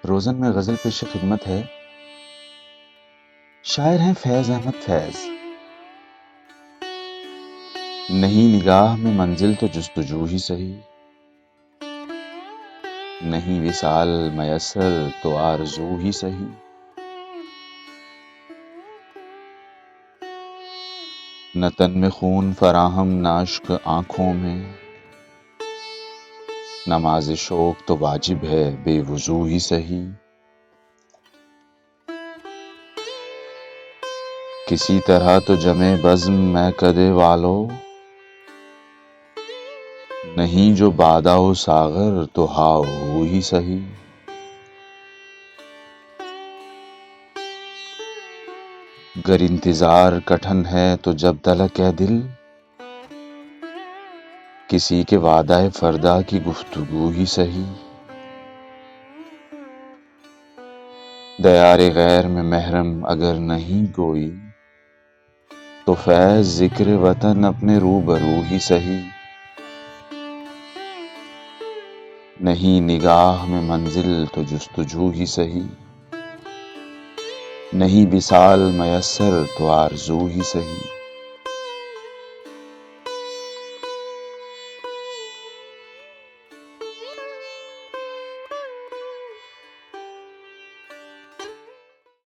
روزن میں غزل پیش خدمت ہے، شاعر ہیں فیض احمد فیض۔ نہیں نگاہ میں منزل تو جستجو ہی سہی، نہیں وصال میسر تو آرزو ہی سہی۔ نہ تن میں خون فراہم نہ اشک آنکھوں میں، نماز شوق تو واجب ہے بے وضو ہی سہی۔ کسی طرح تو جمے بزم میں کدے والو، نہیں جو بادا و ساغر تو ہاؤ ہو ہی سہی۔ گر انتظار کٹھن ہے تو جب تلک ہے دل، کسی کے وعدہ فردا کی گفتگو ہی سہی۔ دیار غیر میں محرم اگر نہیں کوئی، تو فیض ذکر وطن اپنے روبرو ہی سہی۔ نہیں نگاہ میں منزل تو جستجو ہی سہی، نہیں وصال میسر تو آرزو ہی سہی۔